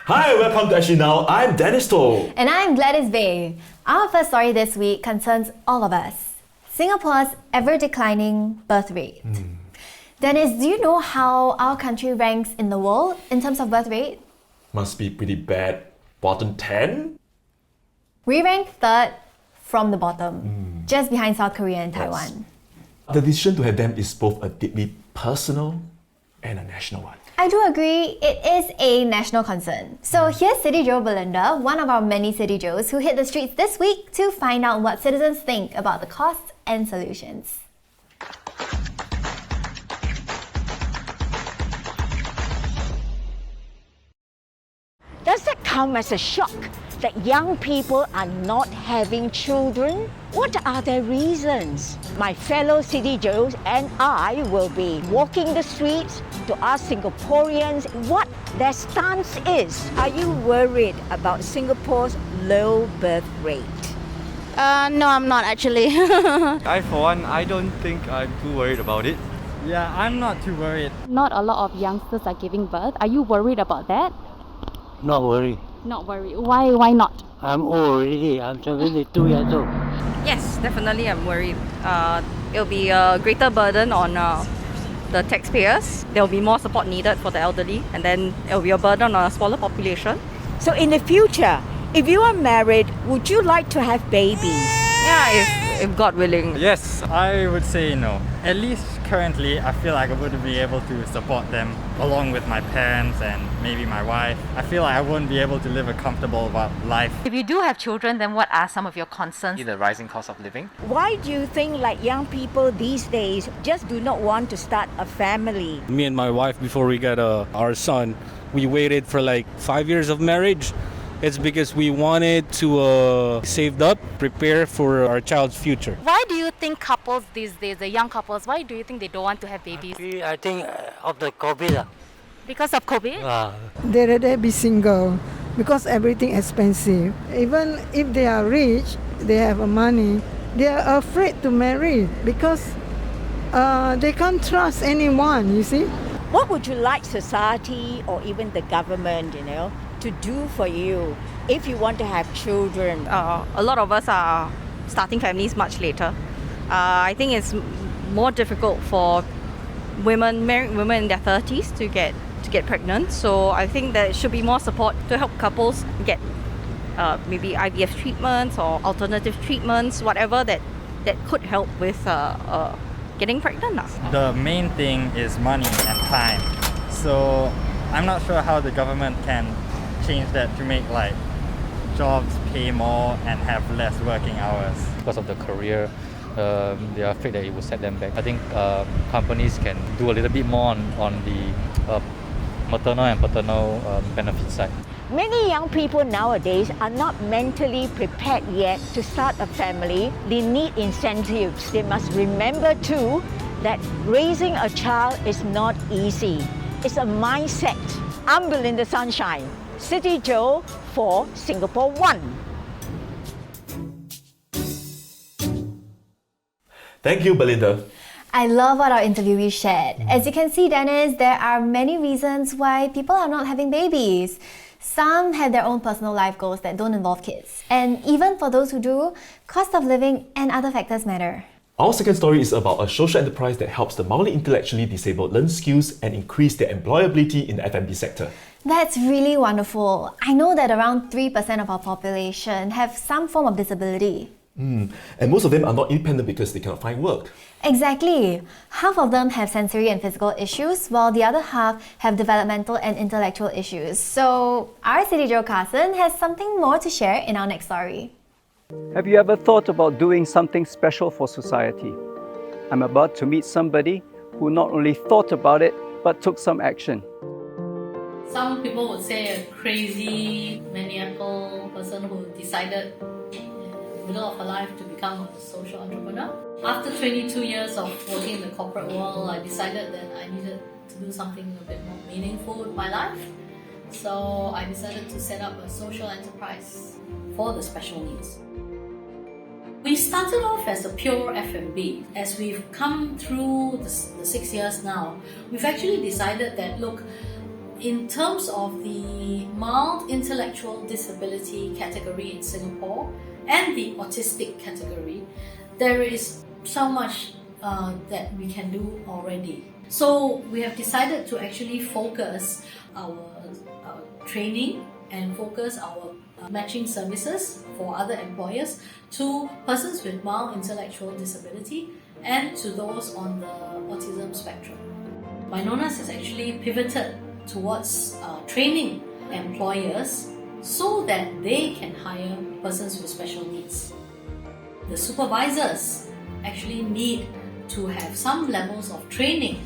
Hi, welcome to Actually Now. I'm Dennis To. And I'm Gladys Bay. Our first story this week concerns all of us. Singapore's ever-declining birth rate. Dennis, do you know how our country ranks in the world in terms of birth rate? Must be pretty bad. Bottom 10? We rank third from the bottom, just behind South Korea and Taiwan. The decision to have them is both a deeply personal and a national one. I do agree, it is a national concern. So here's CityJo Belinda, one of our many CityJos who hit the streets this week to find out what citizens think about the costs and solutions. Does that come as a shock that young people are not having children? What are their reasons? My fellow CityJos and I will be walking the streets to ask Singaporeans what their stance is. Are you worried about Singapore's low birth rate? No, I'm not actually. For one, I don't think I'm too worried about it. Yeah, I'm not too worried. Not a lot of youngsters are giving birth. Are you worried about that? Not worried. Not worried. Why not? I'm old already. I'm 72 years old. Yes, definitely I'm worried. It'll be a greater burden on the taxpayers. There will be more support needed for the elderly, and then it'll be a burden on a smaller population. So in the future, if you are married, would you like to have babies? Yeah, if God willing. Yes, I would say no. At least currently, I feel like I wouldn't be able to support them along with my parents and maybe my wife. I feel like I wouldn't be able to live a comfortable life. If you do have children, then what are some of your concerns? The rising cost of living. Why do you think like young people these days just do not want to start a family? Me and my wife, before we got our son, we waited for like 5 years of marriage. It's because we wanted to save up, prepare for our child's future. Why do you think couples these days, the young couples, why do you think they don't want to have babies? I think of the COVID. Because of COVID? They rather be single because everything expensive. Even if they are rich, they have money, they are afraid to marry because they can't trust anyone, you see. What would you like society or even the government, to do for you if you want to have children? A lot of us are starting families much later. I think it's more difficult for married women in their 30s to get pregnant. So I think there should be more support to help couples get maybe IVF treatments or alternative treatments, whatever that could help with getting pregnant. The main thing is money and time. So I'm not sure how the government can change that to make like jobs pay more and have less working hours. Because of the career, they are afraid that it will set them back. I think companies can do a little bit more on the maternal and paternal benefit side. Many young people nowadays are not mentally prepared yet to start a family. They need incentives. They must remember too that raising a child is not easy. It's a mindset. I'm Belinda Sunshine, CityJo for Singapore One. Thank you, Belinda. I love what our interviewee shared. As you can see, Dennis, there are many reasons why people are not having babies. Some have their own personal life goals that don't involve kids. And even for those who do, cost of living and other factors matter. Our second story is about a social enterprise that helps the mildly intellectually disabled learn skills and increase their employability in the F&B sector. That's really wonderful. I know that around 3% of our population have some form of disability. And most of them are not independent because they cannot find work. Exactly. Half of them have sensory and physical issues, while the other half have developmental and intellectual issues. So, our CityJo Carson has something more to share in our next story. Have you ever thought about doing something special for society? I'm about to meet somebody who not only thought about it, but took some action. Some people would say a crazy, maniacal person who decided in the middle of her life to become a social entrepreneur. After 22 years of working in the corporate world, I decided that I needed to do something a bit more meaningful with my life. So I decided to set up a social enterprise for the special needs. We started off as a pure F&B. As we've come through the 6 years now, we've actually decided that, look, in terms of the mild intellectual disability category in Singapore and the autistic category, there is so much that we can do already. So we have decided to actually focus our training and focus our matching services for other employers to persons with mild intellectual disability and to those on the autism spectrum. NoNNa's has actually pivoted towards training employers so that they can hire persons with special needs. The supervisors actually need to have some levels of training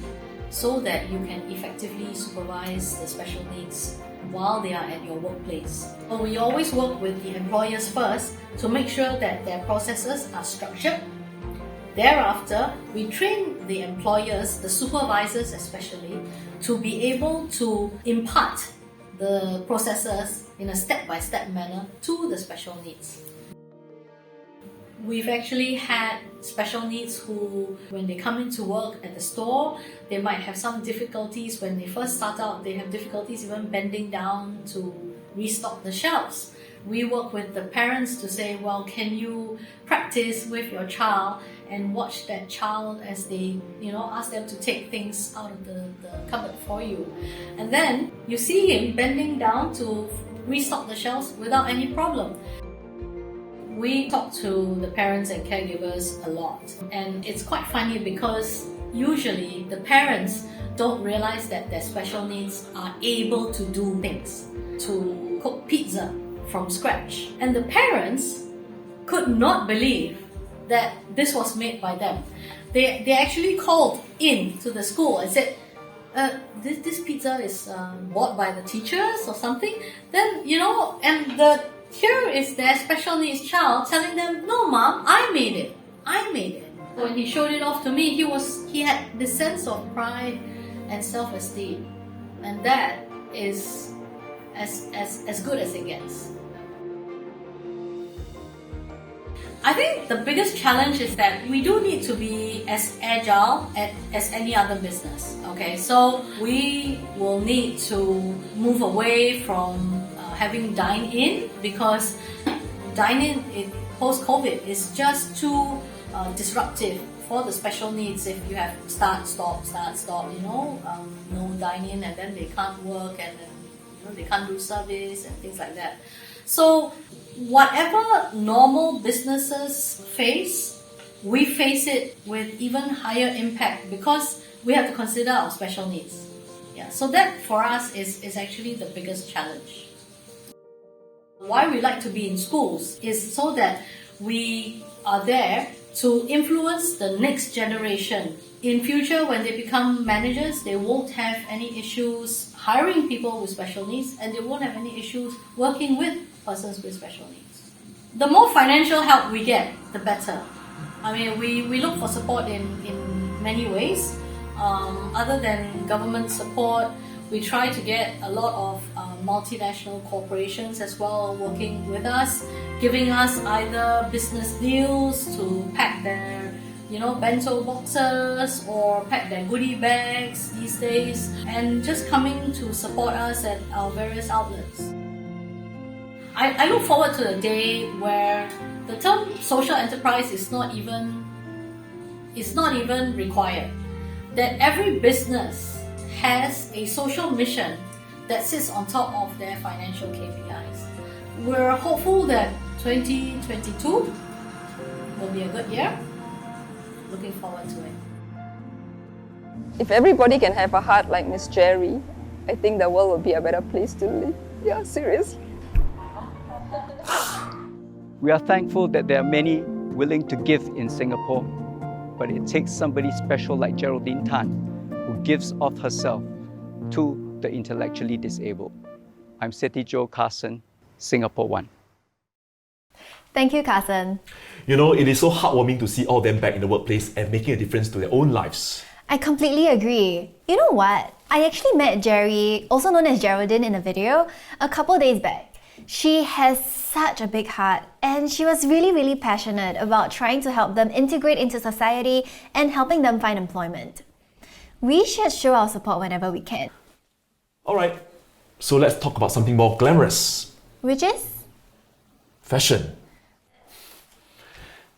so that you can effectively supervise the special needs while they are at your workplace. So we always work with the employers first to make sure that their processes are structured. Thereafter, we train the employers, the supervisors especially, to be able to impart the processes in a step-by-step manner to the special needs. We've actually had special needs who, when they come into work at the store, they might have some difficulties. When they first start out, they have difficulties even bending down to restock the shelves. We work with the parents to say, well, can you practice with your child and watch that child as they, ask them to take things out of the cupboard for you. And then you see him bending down to restock the shelves without any problem. We talk to the parents and caregivers a lot, and it's quite funny because usually the parents don't realize that their special needs are able to do things, to cook pizza from scratch. And the parents could not believe that this was made by them. They actually called in to the school and said, this pizza is bought by the teachers or something. Then, and here is their special needs child telling them, no mom, I made it. When he showed it off to me, he had this sense of pride and self-esteem. And that is as good as it gets. I think the biggest challenge is that we do need to be as agile as any other business. Okay, so we will need to move away from having dine-in, because dine-in post-COVID is just too disruptive for the special needs. If you have start, stop, no dine-in, and then they can't work, and then they can't do service and things like that. So whatever normal businesses face, we face it with even higher impact because we have to consider our special needs. Yeah, so that for us is actually the biggest challenge. Why we like to be in schools is so that we are there to influence the next generation. In future, when they become managers, they won't have any issues hiring people with special needs, and they won't have any issues working with persons with special needs. The more financial help we get, the better. I mean, we look for support in many ways. Other than government support, we try to get a lot of multinational corporations as well working with us, giving us either business deals to pack their bento boxes or pack their goodie bags these days, and just coming to support us at our various outlets. I look forward to the day where the term social enterprise is not even required. That every business has a social mission that sits on top of their financial KPIs. We're hopeful that 2022 will be a good year. Looking forward to it. If everybody can have a heart like Miss Jerry, I think the world will be a better place to live. Yeah, seriously. We are thankful that there are many willing to give in Singapore, but it takes somebody special like Geraldine Tan, who gives of herself to the intellectually disabled. I'm CityJo Carson, Singapore One. Thank you, Carson. It is so heartwarming to see all of them back in the workplace and making a difference to their own lives. I completely agree. You know what? I actually met Jerry, also known as Geraldine, in a video a couple days back. She has such a big heart, and she was really, really passionate about trying to help them integrate into society and helping them find employment. We should show our support whenever we can. Alright, so let's talk about something more glamorous. Which is? Fashion.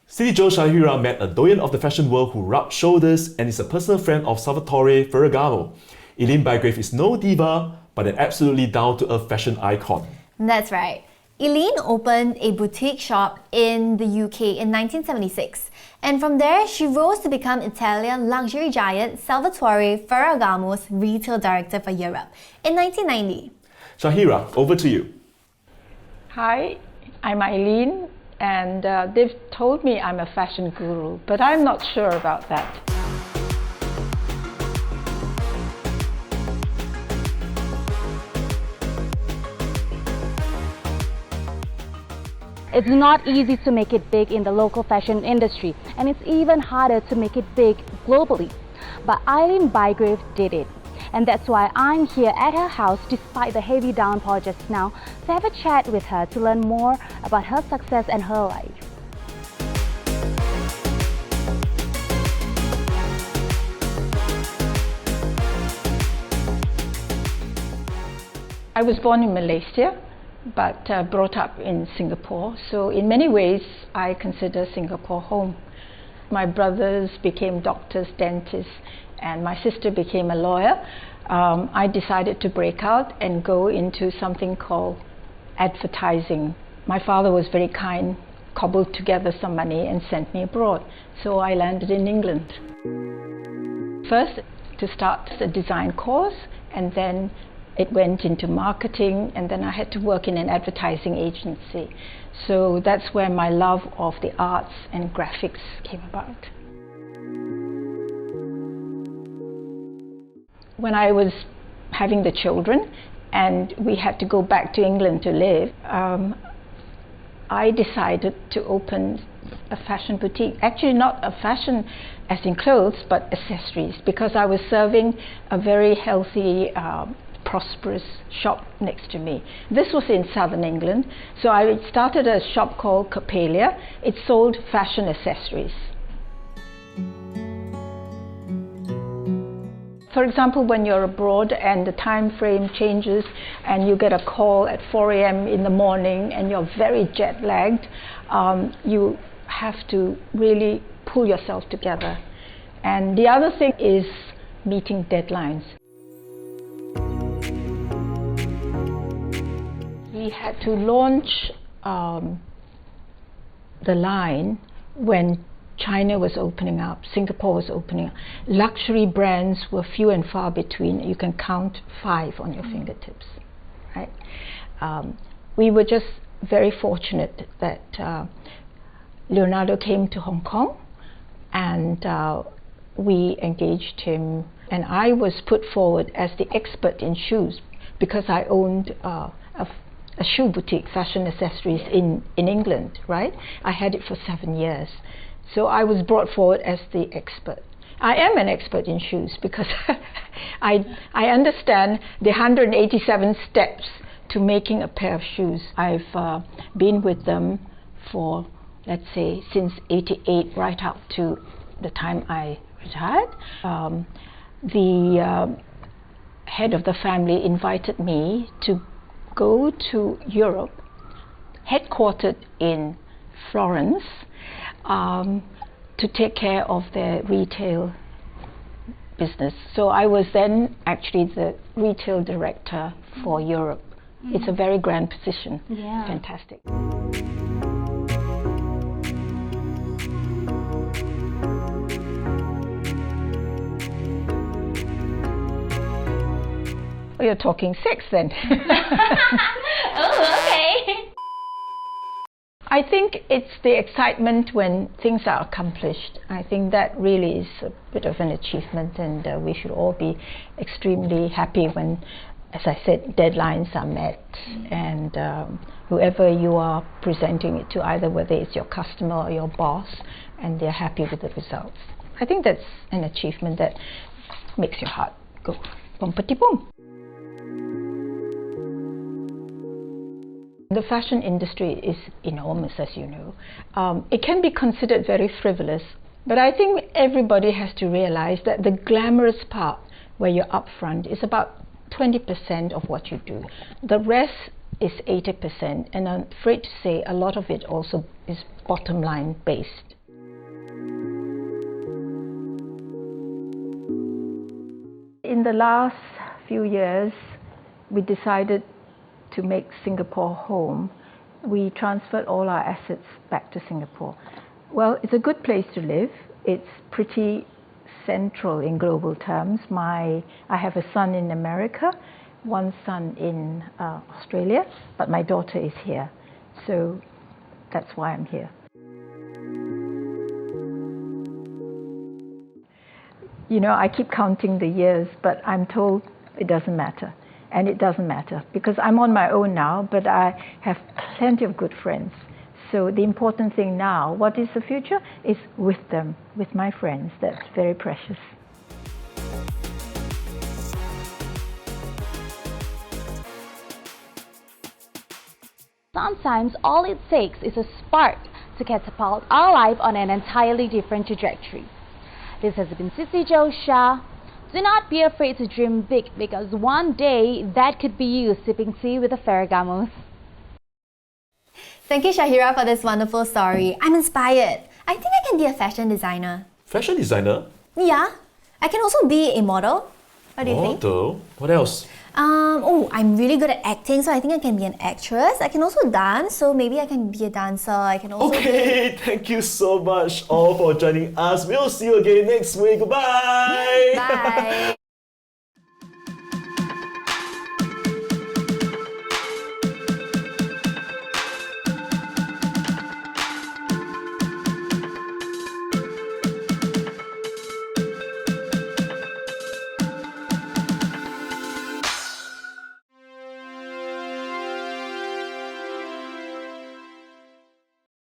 CityJo Syah met a doyen of the fashion world who rubbed shoulders and is a personal friend of Salvatore Ferragamo. Eileen Bygrave is no diva, but an absolutely down-to-earth fashion icon. That's right. Eileen opened a boutique shop in the UK in 1976, and from there she rose to become Italian luxury giant Salvatore Ferragamo's retail director for Europe in 1990. Shahira, over to you. Hi, I'm Eileen, and they've told me I'm a fashion guru, but I'm not sure about that. It's not easy to make it big in the local fashion industry, and it's even harder to make it big globally. But Eileen Bygrave did it. And that's why I'm here at her house despite the heavy downpour just now to have a chat with her to learn more about her success and her life. I was born in Malaysia, but brought up in Singapore. So in many ways, I consider Singapore home. My brothers became doctors, dentists, and my sister became a lawyer. I decided to break out and go into something called advertising. My father was very kind, cobbled together some money and sent me abroad. So I landed in England. First, to start a design course, and then it went into marketing, and then I had to work in an advertising agency. So that's where my love of the arts and graphics came about. When I was having the children and we had to go back to England to live, I decided to open a fashion boutique. Actually not a fashion as in clothes, but accessories, because I was serving a very healthy, prosperous shop next to me. This was in southern England, so I started a shop called Capelia. It sold fashion accessories. For example, when you're abroad and the time frame changes and you get a call at 4 a.m. in the morning and you're very jet lagged, you have to really pull yourself together. And the other thing is meeting deadlines. We had to launch the line when China was opening up, Singapore was opening up. Luxury brands were few and far between. You can count 5 on your fingertips, right? We were just very fortunate that Leonardo came to Hong Kong, and we engaged him, and I was put forward as the expert in shoes because I owned a shoe boutique, fashion accessories in England, right? I had it for 7 years. So I was brought forward as the expert. I am an expert in shoes because I understand the 187 steps to making a pair of shoes. I've been with them for, let's say, since '88 right up to the time I retired. The head of the family invited me to go to Europe, headquartered in Florence, to take care of their retail business. So I was then actually the retail director for Europe. It's a very grand position. Yeah. Fantastic. Well, you're talking sex then. Oh, okay. I think it's the excitement when things are accomplished. I think that really is a bit of an achievement, and we should all be extremely happy when, as I said, deadlines are met, and whoever you are presenting it to, either whether it's your customer or your boss, and they're happy with the results. I think that's an achievement that makes your heart go boom-patty-boom. The fashion industry is enormous, as you know. It can be considered very frivolous, but I think everybody has to realize that the glamorous part, where you're up front, is about 20% of what you do. The rest is 80%, and I'm afraid to say a lot of it also is bottom line based. In the last few years, we decided to make Singapore home. We transferred all our assets back to Singapore. Well, it's a good place to live. It's pretty central in global terms. I have a son in America, one son in Australia, but my daughter is here. So that's why I'm here. You know, I keep counting the years, but I'm told it doesn't matter. And it doesn't matter because I'm on my own now, but I have plenty of good friends. So the important thing now, what is the future, is with them, with my friends. That's very precious. Sometimes all it takes is a spark to catapult our life on an entirely different trajectory. This has been CityJo Syah. Do not be afraid to dream big because one day that could be you sipping tea with the Ferragamos. Thank you, Shahira, for this wonderful story. I'm inspired. I think I can be a fashion designer. Fashion designer? Yeah. I can also be a model. What do you think? Model? What else? I'm really good at acting, so I think I can be an actress. I can also dance, so maybe I can be a dancer. I can also Okay, thank you so much all for joining us. We'll see you again next week. Goodbye! Bye!